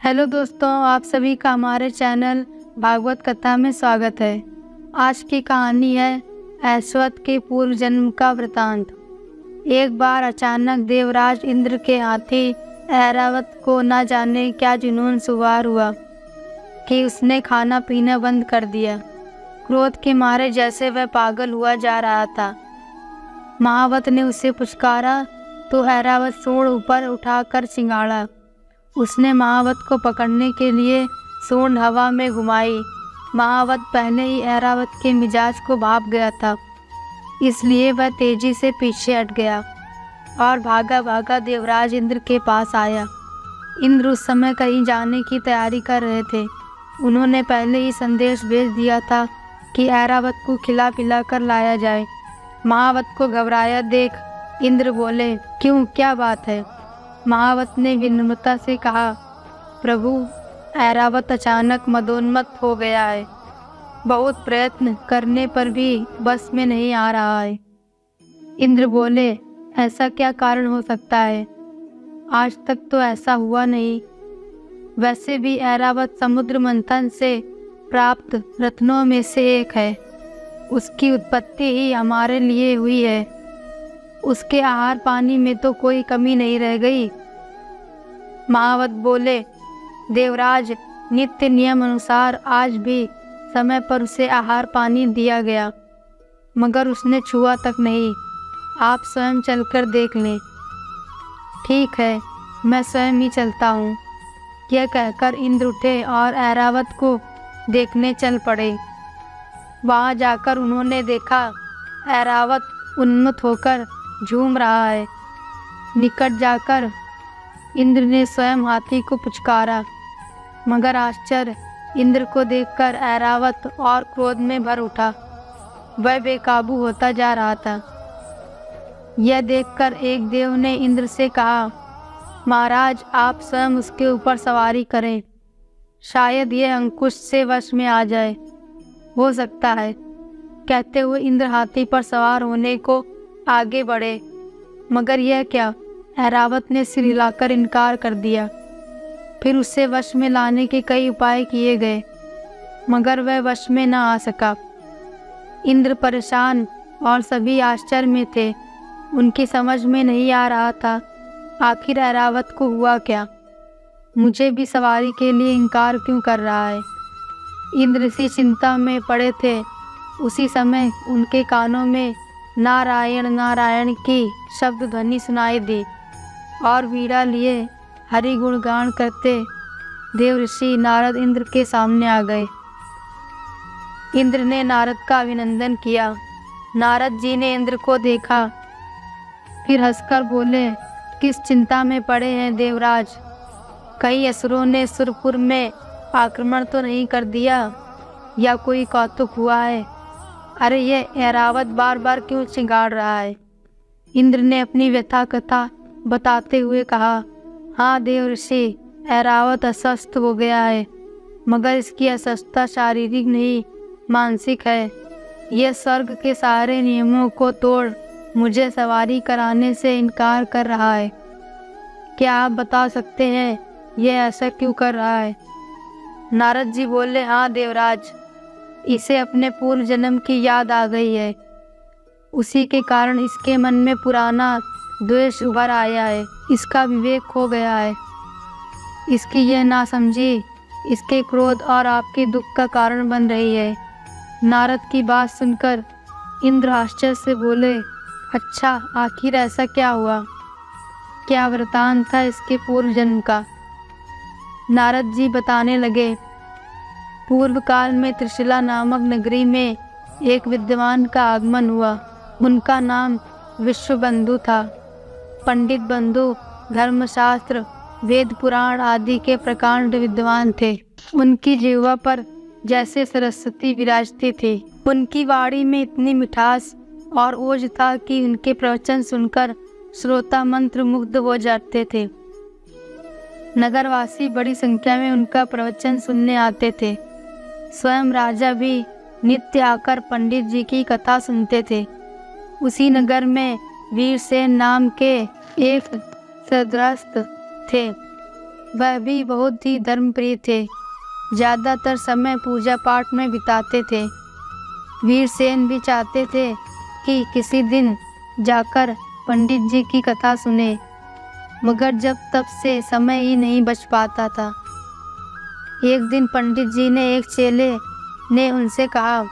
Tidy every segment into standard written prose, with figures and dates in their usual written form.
Hello दोस्तों, आप सभी का हमारे चैनल भागवत कथा में स्वागत है। आज की कहानी है ऐश्वर्य के पूर्व जन्म का वृतांत। एक बार अचानक देवराज इंद्र के हाथी ऐरावत को न जाने क्या जुनून सवार हुआ कि उसने खाना पीना बंद कर दिया। क्रोध के मारे जैसे वह पागल हुआ जा रहा था। महावत ने उसे पुचकारा तो ऐरावत सूंड ऊपर उठाकर चिंगाड़ा। उसने महावत को पकड़ने के लिए सूंड हवा में घुमाई। महावत पहले ही ऐरावत के मिजाज को भाप गया था, इसलिए वह तेजी से पीछे हट गया और भागा भागा देवराज इंद्र के पास आया। इंद्र उस समय कहीं जाने की तैयारी कर रहे थे। उन्होंने पहले ही संदेश भेज दिया था कि ऐरावत को खिला पिला कर लाया जाए। महावत को घबराया देख इंद्र बोले, क्यों, क्या बात है? महावत ने विनम्रता से कहा, प्रभु, ऐरावत अचानक मदोन्मत्त हो गया है। बहुत प्रयत्न करने पर भी बस में नहीं आ रहा है। इंद्र बोले, ऐसा क्या कारण हो सकता है? आज तक तो ऐसा हुआ नहीं। वैसे भी ऐरावत समुद्र मंथन से प्राप्त रत्नों में से एक है। उसकी उत्पत्ति ही हमारे लिए हुई है। उसके आहार पानी में तो कोई कमी नहीं रह गई। महावत बोले, देवराज, नित्य नियम अनुसार आज भी समय पर उसे आहार पानी दिया गया, मगर उसने छुआ तक नहीं। आप स्वयं चलकर देख लें। ठीक है, मैं स्वयं ही चलता हूँ। यह कहकर इंद्र उठे और ऐरावत को देखने चल पड़े। वहाँ जाकर उन्होंने देखा ऐरावत उन्मत्त होकर झूम रहा है। निकट जाकर इंद्र ने स्वयं हाथी को पुचकारा, मगर आश्चर्य, इंद्र को देखकर ऐरावत और क्रोध में भर उठा। वह बेकाबू होता जा रहा था। यह देखकर एक देव ने इंद्र से कहा, महाराज, आप स्वयं उसके ऊपर सवारी करें। शायद यह अंकुश से वश में आ जाए, हो सकता है। कहते हुए इंद्र हाथी पर सवार होने को आगे बढ़े, मगर यह क्या, ऐरावत ने सिर हिलाकर इनकार कर दिया। फिर उसे वश में लाने के कई उपाय किए गए, मगर वह वश में न आ सका। इंद्र परेशान और सभी आश्चर्य में थे। उनकी समझ में नहीं आ रहा था आखिर ऐरावत को हुआ क्या, मुझे भी सवारी के लिए इनकार क्यों कर रहा है। इंद्र इसी चिंता में पड़े थे। उसी समय उनके कानों में नारायण नारायण की शब्द ध्वनि सुनाई दी और वीणा लिए हरि गुणगान करते देव ऋषि नारद इंद्र के सामने आ गए। इंद्र ने नारद का अभिनंदन किया। नारद जी ने इंद्र को देखा, फिर हंसकर बोले, किस चिंता में पड़े हैं देवराज? कई असुरों ने सुरपुर में आक्रमण तो नहीं कर दिया, या कोई कौतुक हुआ है? अरे, ये ऐरावत बार बार क्यों चिंगाड़ रहा है? इंद्र ने अपनी व्यथा कथा बताते हुए कहा, हाँ देव ऋषि, ऐरावत अस्वस्थ हो गया है, मगर इसकी अस्वस्थता शारीरिक नहीं, मानसिक है। यह स्वर्ग के सारे नियमों को तोड़ मुझे सवारी कराने से इनकार कर रहा है। क्या आप बता सकते हैं यह ऐसा क्यों कर रहा है? नारद जी बोले, हाँ देवराज, इसे अपने पूर्व जन्म की याद आ गई है। उसी के कारण इसके मन में पुराना द्वेष उभर आया है। इसका विवेक खो गया है। इसकी यह नासमझी इसके क्रोध और आपके दुख का कारण बन रही है। नारद की बात सुनकर इंद्र आश्चर्य से बोले, अच्छा, आखिर ऐसा क्या हुआ? क्या वृतांत था इसके पूर्व जन्म का? नारद जी बताने लगे, पूर्व काल में त्रिशिला नामक नगरी में एक विद्वान का आगमन हुआ। उनका नाम विश्वबंधु था। पंडित बंधु धर्मशास्त्र, वेद पुराण आदि के प्रकांड विद्वान थे। उनकी जिह्वा पर जैसे सरस्वती विराजती थी। उनकी वाणी में इतनी मिठास और ओज था कि उनके प्रवचन सुनकर श्रोता मंत्र मुग्ध हो जाते थे। नगरवासी बड़ी संख्या में उनका प्रवचन सुनने आते थे। स्वयं राजा भी नित्य आकर पंडित जी की कथा सुनते थे। उसी नगर में वीरसेन नाम के एक सद्गृहस्थ थे। वह भी बहुत ही धर्मप्रिय थे। ज़्यादातर समय पूजा पाठ में बिताते थे। वीरसेन भी चाहते थे कि किसी दिन जाकर पंडित जी की कथा सुने, मगर जब तब से समय ही नहीं बच पाता था। एक दिन पंडित जी ने एक चेले ने उनसे कहा,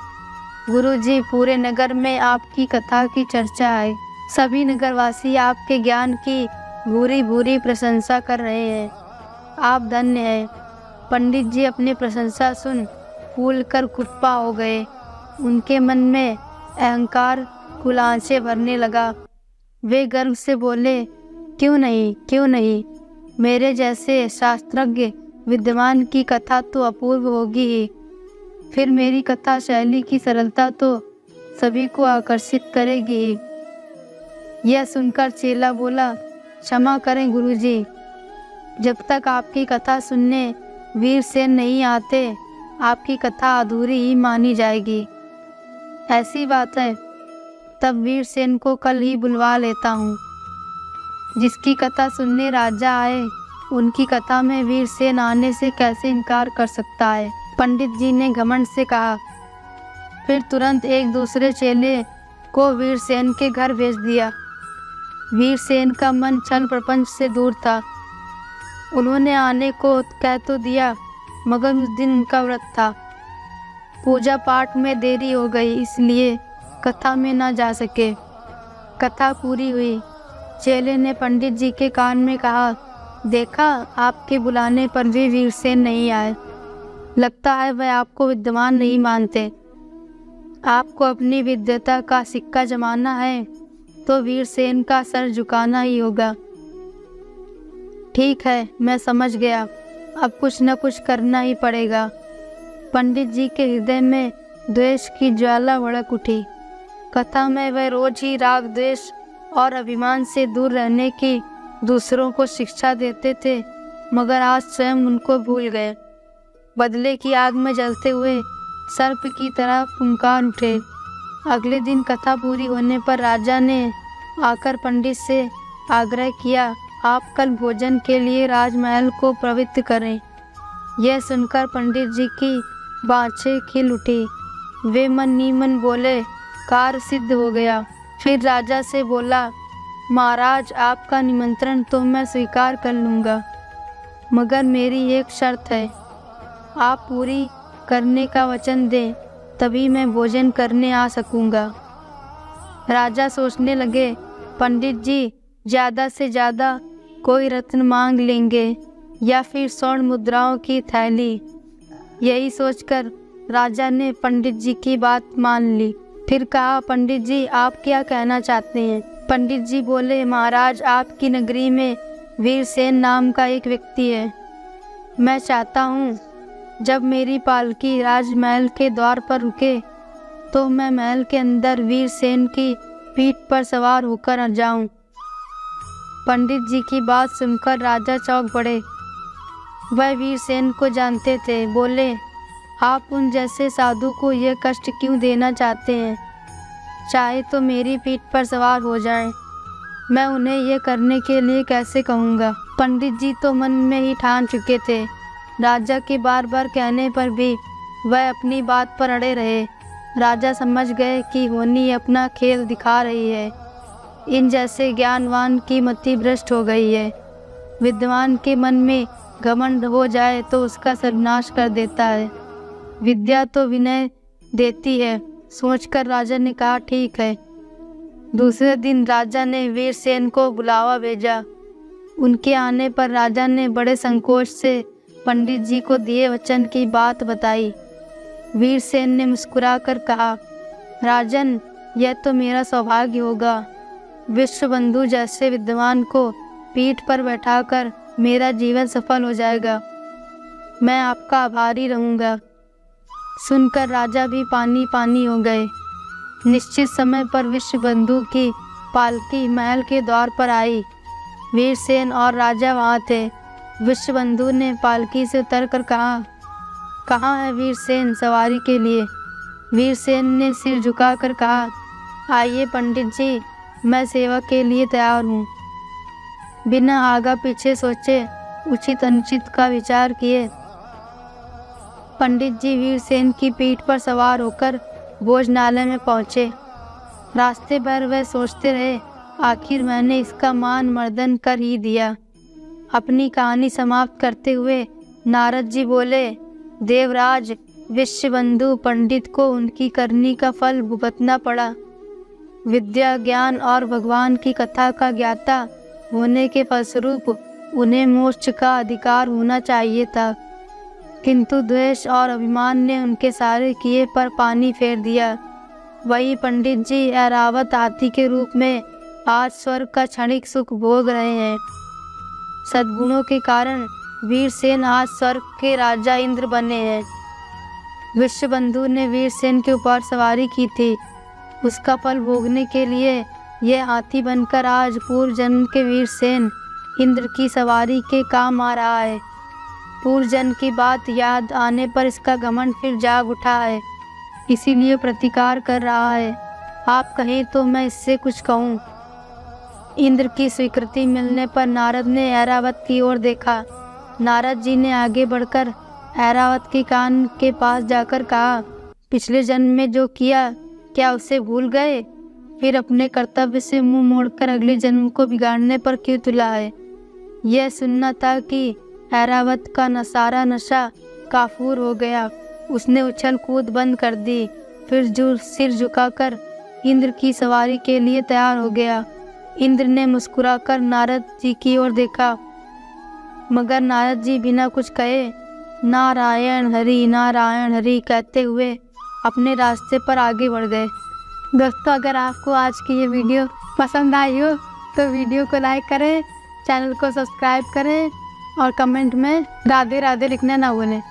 गुरुजी, पूरे नगर में आपकी कथा की चर्चा है। सभी नगरवासी आपके ज्ञान की भूरी भूरी प्रशंसा कर रहे हैं। आप धन्य हैं। पंडित जी अपनी प्रशंसा सुन फूल कर कुप्पा हो गए। उनके मन में अहंकार कुलांचे भरने लगा। वे गर्व से बोले, क्यों नहीं, मेरे जैसे शास्त्रज्ञ विद्वान की कथा तो अपूर्व होगी ही। फिर मेरी कथा शैली की सरलता तो सभी को आकर्षित करेगी ही। यह सुनकर चेला बोला, क्षमा करें गुरुजी, जब तक आपकी कथा सुनने वीरसेन नहीं आते आपकी कथा अधूरी ही मानी जाएगी। ऐसी बात है, तब वीरसेन को कल ही बुलवा लेता हूँ। जिसकी कथा सुनने राजा आए उनकी कथा में वीरसेन आने से कैसे इनकार कर सकता है। पंडित जी ने घमंड से कहा। फिर तुरंत एक दूसरे चेले को वीरसेन के घर भेज दिया। वीरसेन का मन छल प्रपंच से दूर था। उन्होंने आने को कह तो दिया, मगर उस दिन उनका व्रत था। पूजा पाठ में देरी हो गई, इसलिए कथा में ना जा सके। कथा पूरी हुई। चेले ने पंडित जी के कान में कहा, देखा, आपके बुलाने पर भी वीरसेन नहीं आए। लगता है वह आपको विद्वान नहीं मानते। आपको अपनी विद्वता का सिक्का जमाना है तो वीरसेन का सर झुकाना ही होगा। ठीक है, मैं समझ गया। अब कुछ न कुछ करना ही पड़ेगा। पंडित जी के हृदय में द्वेष की ज्वाला भड़क उठी। कथा में वह रोज ही राग, द्वेष और अभिमान से दूर रहने की दूसरों को शिक्षा देते थे, मगर आज स्वयं उनको भूल गए। बदले की आग में जलते हुए सर्प की तरह फुंकार उठे। अगले दिन कथा पूरी होने पर राजा ने आकर पंडित से आग्रह किया, आप कल भोजन के लिए राजमहल को पवित्र करें। यह सुनकर पंडित जी की बाँछें खिल उठी। वे मन ही मन बोले, कार्य सिद्ध हो गया। फिर राजा से बोला, महाराज, आपका निमंत्रण तो मैं स्वीकार कर लूँगा, मगर मेरी एक शर्त है। आप पूरी करने का वचन दें, तभी मैं भोजन करने आ सकूँगा। राजा सोचने लगे, पंडित जी ज़्यादा से ज़्यादा कोई रत्न मांग लेंगे या फिर स्वर्ण मुद्राओं की थैली। यही सोचकर राजा ने पंडित जी की बात मान ली। फिर कहा, पंडित जी, आप क्या कहना चाहते हैं? पंडित जी बोले, महाराज, आपकी नगरी में वीरसेन नाम का एक व्यक्ति है। मैं चाहता हूँ जब मेरी पालकी राजमहल के द्वार पर रुके तो मैं महल के अंदर वीरसेन की पीठ पर सवार होकर जाऊं। पंडित जी की बात सुनकर राजा चौंक पड़े। वह वीरसेन को जानते थे। बोले, आप उन जैसे साधु को यह कष्ट क्यों देना चाहते हैं? चाहे तो मेरी पीठ पर सवार हो जाएं। मैं उन्हें यह करने के लिए कैसे कहूँगा? पंडित जी तो मन में ही ठान चुके थे। राजा के बार बार कहने पर भी वह अपनी बात पर अड़े रहे। राजा समझ गए कि होनी अपना खेल दिखा रही है। इन जैसे ज्ञानवान की मति भ्रष्ट हो गई है। विद्वान के मन में घमंड हो जाए तो उसका सर्वनाश कर देता है। विद्या तो विनय देती है, सोचकर राजा ने कहा, ठीक है। दूसरे दिन राजा ने वीरसेन को बुलावा भेजा। उनके आने पर राजा ने बड़े संकोच से पंडित जी को दिए वचन की बात बताई। वीरसेन ने मुस्कुराकर कहा, राजन, यह तो मेरा सौभाग्य होगा। विश्वबंधु जैसे विद्वान को पीठ पर बैठाकर मेरा जीवन सफल हो जाएगा। मैं आपका आभारी रहूँगा। सुनकर राजा भी पानी पानी हो गए। निश्चित समय पर विश्वबंधु की पालकी महल के द्वार पर आई। वीरसेन और राजा वहाँ थे। विश्वबंधु ने पालकी से उतरकर कहा, कहाँ है वीरसेन सवारी के लिए? वीरसेन ने सिर झुकाकर कहा, आइए पंडित जी, मैं सेवा के लिए तैयार हूँ। बिना आगा पीछे सोचे उचित अनुचित का विचार किए। पंडित जी वीरसेन की पीठ पर सवार होकर भोजनालय में पहुँचे। रास्ते भर वह सोचते रहे, आखिर मैंने इसका मान मर्दन कर ही दिया। अपनी कहानी समाप्त करते हुए नारद जी बोले, देवराज, विश्वबंधु पंडित को उनकी करनी का फल भुगतना पड़ा। विद्या, ज्ञान और भगवान की कथा का ज्ञाता होने के फलस्वरूप उन्हें मोक्ष का अधिकार होना चाहिए था, किंतु द्वेष और अभिमान ने उनके सारे किए पर पानी फेर दिया। वही पंडित जी ऐरावत हाथी के रूप में आज स्वर्ग का क्षणिक सुख भोग रहे हैं। सद्गुणों के कारण वीरसेन आज स्वर्ग के राजा इंद्र बने हैं। विश्वबंधु ने वीरसेन के ऊपर सवारी की थी, उसका फल भोगने के लिए यह हाथी बनकर आज पूर्व जन्म के वीरसेन इंद्र की सवारी के काम आ रहा है। पूर्व जन्म की बात याद आने पर इसका घमंड फिर जाग उठा है, इसीलिए प्रतिकार कर रहा है। आप कहें तो मैं इससे कुछ कहूँ। इंद्र की स्वीकृति मिलने पर नारद ने ऐरावत की ओर देखा। नारद जी ने आगे बढ़कर ऐरावत के कान के पास जाकर कहा, पिछले जन्म में जो किया क्या उसे भूल गए? फिर अपने कर्तव्य से मुंह मोड़कर अगले जन्म को बिगाड़ने पर क्यों तुला है? यह सुनना था कि ऐरावत का सारा नशा काफूर हो गया। उसने उछल कूद बंद कर दी, फिर सिर झुकाकर इंद्र की सवारी के लिए तैयार हो गया। इंद्र ने मुस्कुराकर नारद जी की ओर देखा, मगर नारद जी बिना कुछ कहे नारायण हरि कहते हुए अपने रास्ते पर आगे बढ़ गए। दोस्तों, अगर आपको आज की ये वीडियो पसंद आई हो तो वीडियो को लाइक करें, चैनल को सब्सक्राइब करें और कमेंट में राधे राधे लिखना ना भूलें।